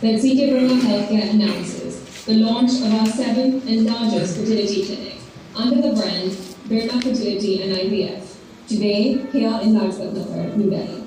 that CK Birla Healthcare announces the launch of our 7th and largest fertility clinic under the brand Birla Fertility and IVF, today here in Lajpat Nagar, New Delhi.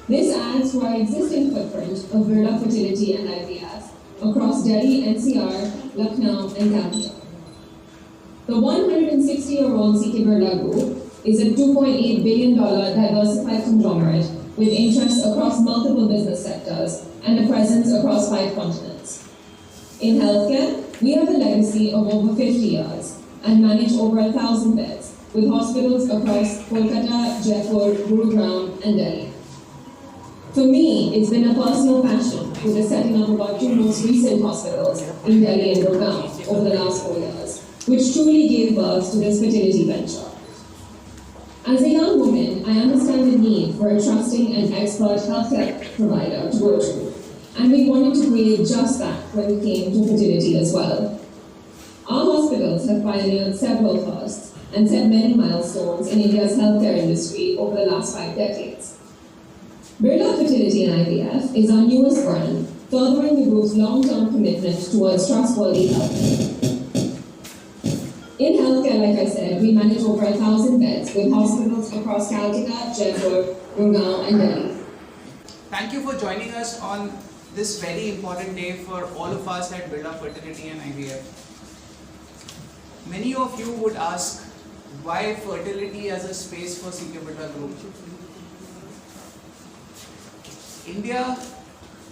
This adds to our existing footprint of Birla Fertility and IVF across Delhi, NCR, Lucknow, and Gambia. The 160-year-old CK Birla Group is a $2.8 billion diversified conglomerate with interests across multiple business sectors and a presence across 5 continents. In healthcare, we have a legacy of over 50 years and manage over 1,000 beds with hospitals across Kolkata, Jaipur, Gurugram, and Delhi. For me, it's been a personal passion with the setting up of our 2 most recent hospitals in Delhi and Gurgaon over the last 4 years, which truly gave birth to this fertility venture. As a young woman, I understand the need for a trusting and expert healthcare provider to go to, and we wanted to create just that when it came to fertility as well. Our hospitals have pioneered several firsts and set many milestones in India's healthcare industry over the last 5 decades. Birla Fertility and IVF is our newest brand, furthering the group's long-term commitment towards trustworthy healthcare. In healthcare, like I said, we manage over 1,000 beds with hospitals across Calcutta, Jaipur, Gurgaon, and Delhi. Thank you for joining us on this very important day for all of us at Birla Fertility and IVF. Many of you would ask, why fertility as a space for CK Birla Group? India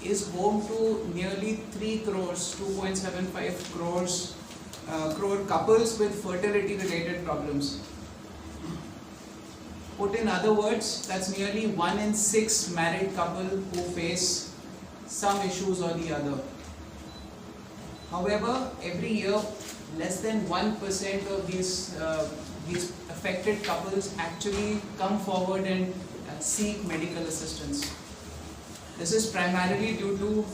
is home to nearly 3 crores, 2.75 crore couples with fertility related problems. Put in other words, that's nearly 1 in 6 married couple who face some issues or the other. However, every year less than 1% of these affected couples actually come forward and seek medical assistance. This is primarily due to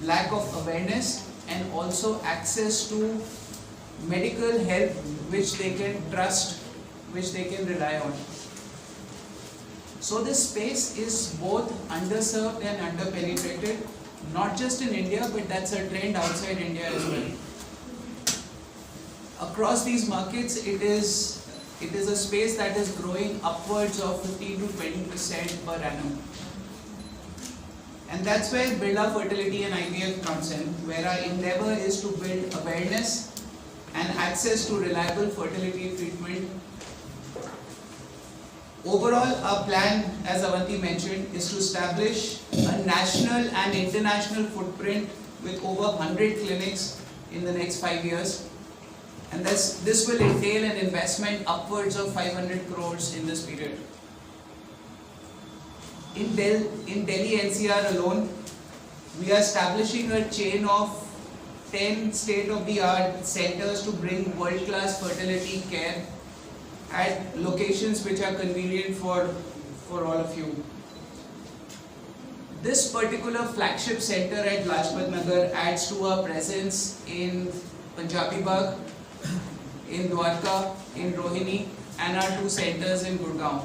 lack of awareness and also access to medical help which they can trust, which they can rely on. So this space is both underserved and underpenetrated, not just in India, but that's a trend outside India as well. Across these markets, it is a space that is growing upwards of 15 to 20% per annum. And that's where Birla Fertility and IVF comes in, where our endeavor is to build awareness and access to reliable fertility treatment. Overall, our plan, as Avanti mentioned, is to establish a national and international footprint with over 100 clinics in the next 5 years. And this will entail an investment upwards of 500 crores in this period. In Delhi NCR alone, we are establishing a chain of 10 state-of-the-art centers to bring world-class fertility care at locations which are convenient for all of you. This particular flagship center at Lajpat Nagar adds to our presence in Punjabi Bagh, in Dwarka, in Rohini, and our 2 centers in Gurgaon.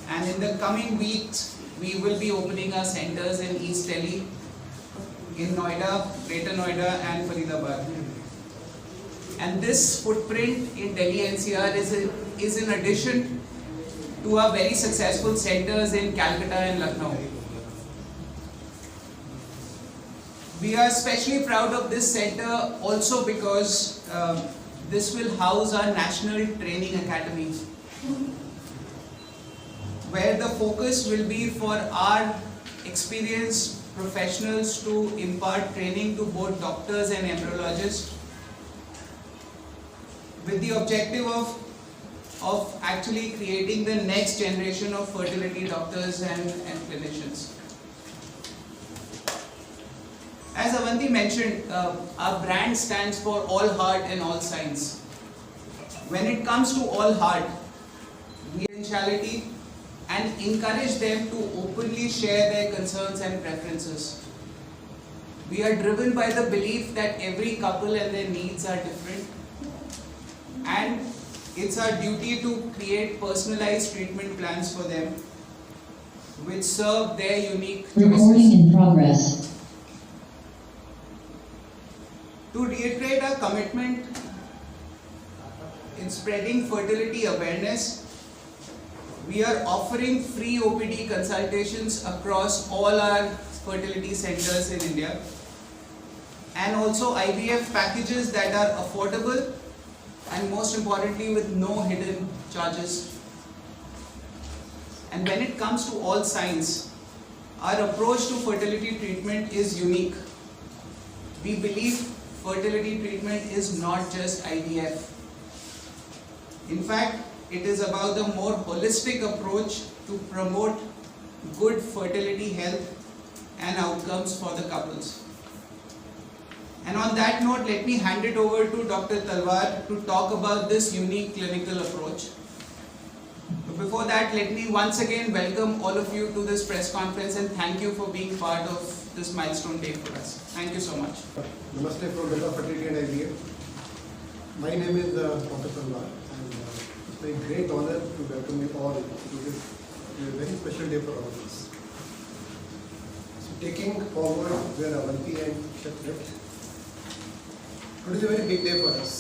And in the coming weeks, we will be opening our centers in East Delhi, in Noida, Greater Noida, and Faridabad. And this footprint in Delhi NCR is in addition to our very successful centers in Calcutta and Lucknow. We are especially proud of this center also because this will house our National Training Academy, where the focus will be for our experienced professionals to impart training to both doctors and embryologists, with the objective of actually creating the next generation of fertility doctors and clinicians. As Avanti mentioned, our brand stands for all heart and all science. When it comes to all heart, we potentiality and encourage them to openly share their concerns and preferences. We are driven by the belief that every couple and their needs are different, and it's our duty to create personalized treatment plans for them which serve their unique choices. Recording in progress. To reiterate our commitment in spreading fertility awareness, we are offering free OPD consultations across all our fertility centers in India, and also IVF packages that are affordable and most importantly with no hidden charges. And when it comes to all signs, our approach to fertility treatment is unique. We believe fertility treatment is not just IVF. In fact, it is about the more holistic approach to promote good fertility health and outcomes for the couples. And on that note, let me hand it over to Dr. Talwar to talk about this unique clinical approach. But before that, let me once again welcome all of you to this press conference and thank you for being part of this milestone day for us. Thank you so much. Namaste from Birla Fertility and IVF. My name is Dr. Talwar, and it's my great honor to welcome you all to this very special day for all of us. So taking forward where Avanti and Kshat left, today is a very big day for us,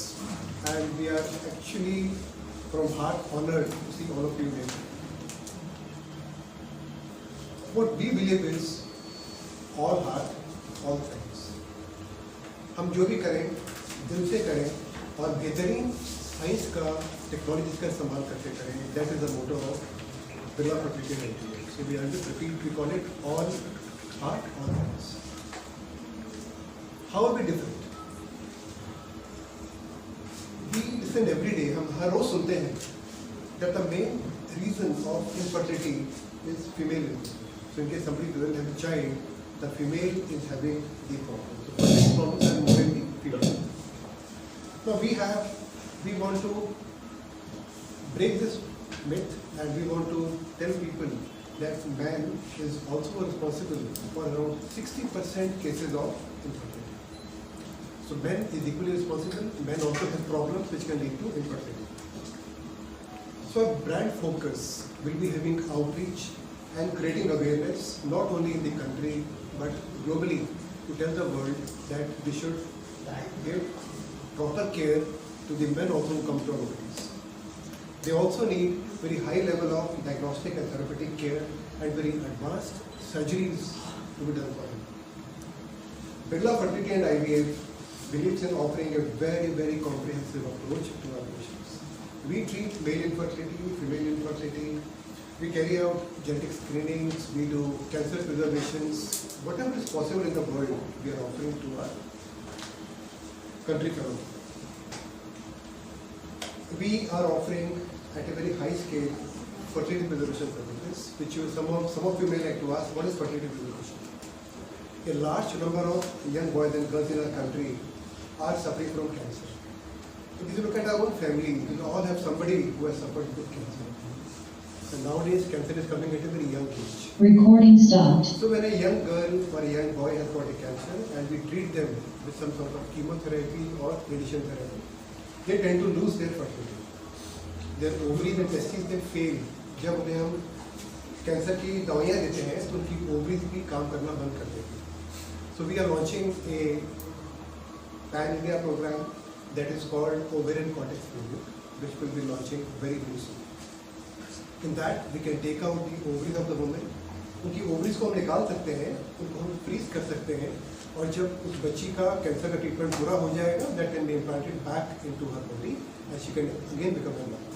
and we are actually from heart honored to see all of you here. What we believe is all heart, all things. हम जो भी करें दिल से करें और बेहतरीन science का टेक्नोलॉजी का इस्तेमाल करके करें. That is the motto of Birla Fertility and IVF. So we are just repeat, we call it all heart, all things. How are we different? We listen every day. हम हर रोज सुनते हैं that the main reason of infertility is female illness. So in case somebody doesn't have a child, the female is having the problem. So fertility problems are more in the female. Now we want to break this myth, and we want to tell people that man is also responsible for around 60% cases of infertility. So men is equally responsible. Men also have problems which can lead to infertility. So our brand focus will be having outreach and creating awareness not only in the country but globally to tell the world that we should give proper care to the men also who come to our OPDs. They also need very high level of diagnostic and therapeutic care and very advanced surgeries to be done for them. Birla Fertility and IVF believes in offering a very, very comprehensive approach to our patients. We treat male infertility, female infertility, we carry out genetic screenings, we do cancer preservations, whatever is possible in the world we are offering to our country fellow. We are offering at a very high scale fertility preservation services, which some of you may like to ask, what is fertility preservation? A large number of young boys and girls in our country are suffering from cancer. If you look at our own family, we all have somebody who has suffered with cancer. And nowadays, cancer is coming at a very young age. Recording stopped. So when a young girl or a young boy has got a cancer and we treat them with some sort of chemotherapy or radiation therapy, they tend to lose their fertility. Their ovaries and testes they fail. जब उन्हें हम cancer की दवाइयाँ देते हैं तो उनकी ovaries भी काम करना बंद कर देती हैं. So we are launching a pan-India program that is called Ovarian Cortex Project, which will be launching very soon. In that, we can take out the ovaries of the woman. उनकी ovaries को हम निकाल सकते हैं, उनको हम freeze कर सकते हैं, और जब उस बच्ची का कैंसर का ट्रीटमेंट पूरा हो जाएगा, that can be implanted back into her body, and she can again become a mother.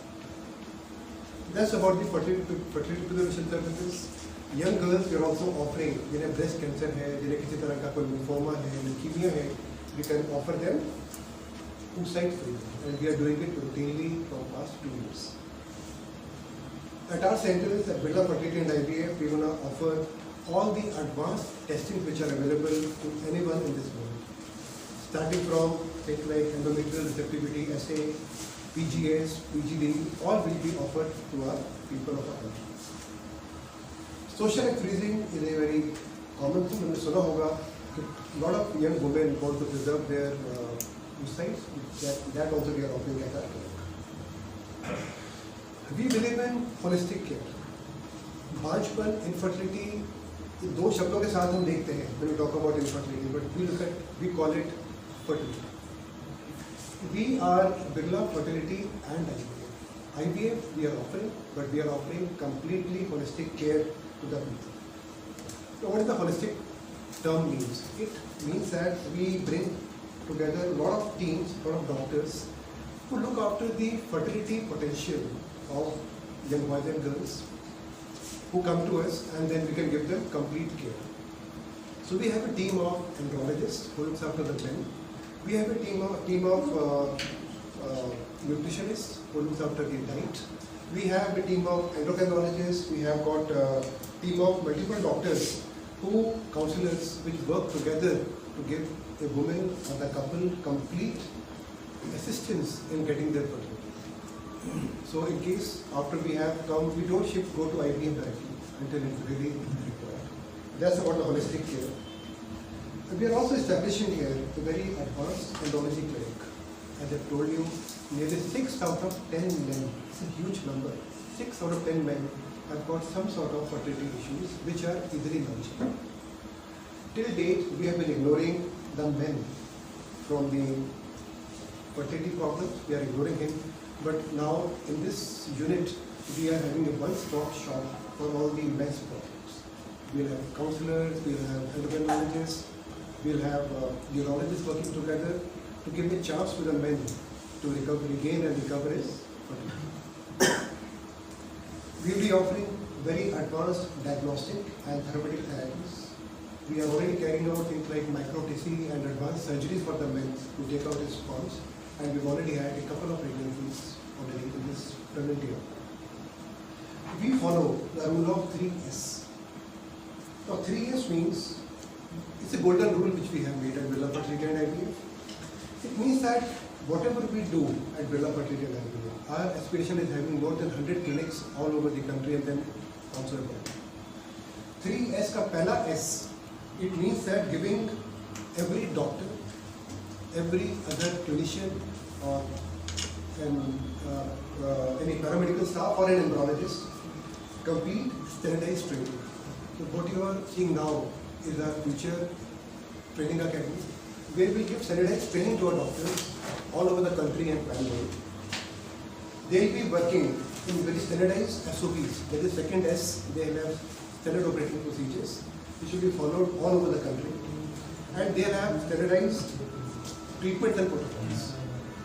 That's about the fertility preservation services. Young girls we are also offering, जिन्हें breast cancer है, जिन्हें किसी तरह का कोई lymphoma है, leukemia है, we can offer them oocyte free, and we are doing it routinely for the past 2 years. At our centers at Birla Fertility and IVF, we are going to offer all the advanced testing which are available to anyone in this world, starting from things like endometrial receptivity assay, PGS, PGD, all will be offered to our people of our country. Social egg freezing is a very common thing. हमने सुना होगा कि lot of young women want to preserve their oocytes. That also we are offering at our clinic. We believe in holistic care. बांझपन, infertility, दो शब्दों के साथ हम देखते हैं when we talk about infertility, but we call it fertility. We are Birla Fertility and IVF. IVF we are offering, but we are offering completely holistic care to the people. So what does the holistic term means? It means that we bring together a lot of teams, a lot of doctors who look after the fertility potential of young boys and girls who come to us, and then we can give them complete care. So we have a team of andrologists who looks after the men. We have a team of nutritionists who looks after the diet. We have a team of endocrinologists. We have got a team of multiple doctors who counselors which work together to give a woman or the couple complete assistance in getting their fertility. So in case after we have come, we don't go to IVF directly until it's really required. That's about the holistic care. We are also establishing here a very advanced andrology clinic. As I told you, nearly 6 out of 10 men, it's a huge number, 6 out of 10 men have got some sort of fertility issues which are easily managed. Till date, we have been ignoring the men from the fertility problems, we are ignoring him. But now in this unit, we are having a one-stop shop for all the men's problems. We'll have counselors, we'll have endocrinologists, we'll have urologists working together to give a chance to the men to regain and recover his fertility. We'll be offering very advanced diagnostic and therapeutic therapies. We are already carrying out things like micro-TC and advanced surgeries for the men to take out his sperms, and we've already had a couple of pregnancies already in this present year. We follow the rule of 3S. Now 3S means it's a golden rule which we have made at Birla Fertility and IVF. It means that whatever we do at Birla Fertility and IVF, our aspiration is having more than 100 clinics all over the country and then also abroad. 3S ka pehla S, it means that giving every doctor, every other clinician or any paramedical staff or an embryologist complete standardized training. So what you are seeing now is our future training academy, where we give standardized training to our doctors all over the country and pan-world. They will be working in very standardized SOPs. That is second S, they have standard operating procedures which will be followed all over the country, and they have standardized treatments and protocols.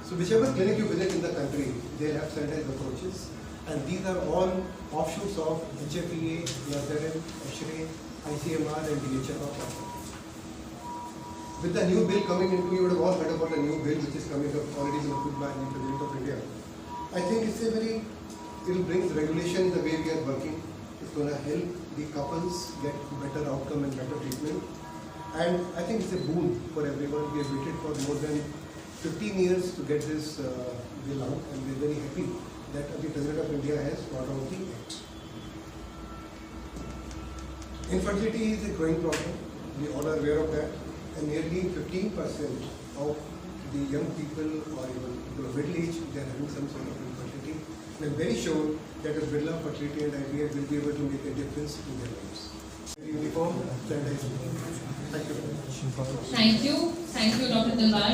So whichever clinic you visit in the country, they have standardized approaches, and these are all offshoots of HFEA, NAZRM, X-ray, ICMR and DHR. With the new bill coming into, you would have all heard about the new bill which is coming up, already been approved by the President of India. I think it will bring regulation in the way we are working. It's going to help the couples get better outcome and better treatment. And I think it's a boon for everyone. We have waited for more than 15 years to get this bill out, and we are very happy that the President of India has brought out the act. Infertility is a growing problem. We all are aware of that, and nearly 15% of the young people or even people of middle age, they are having some sort of infertility. And I'm very sure that as Birla Fertility and IVF will be able to make a difference in their lives. Uniform standardized. Thank you very much. Thank you, Dr. Dilbar.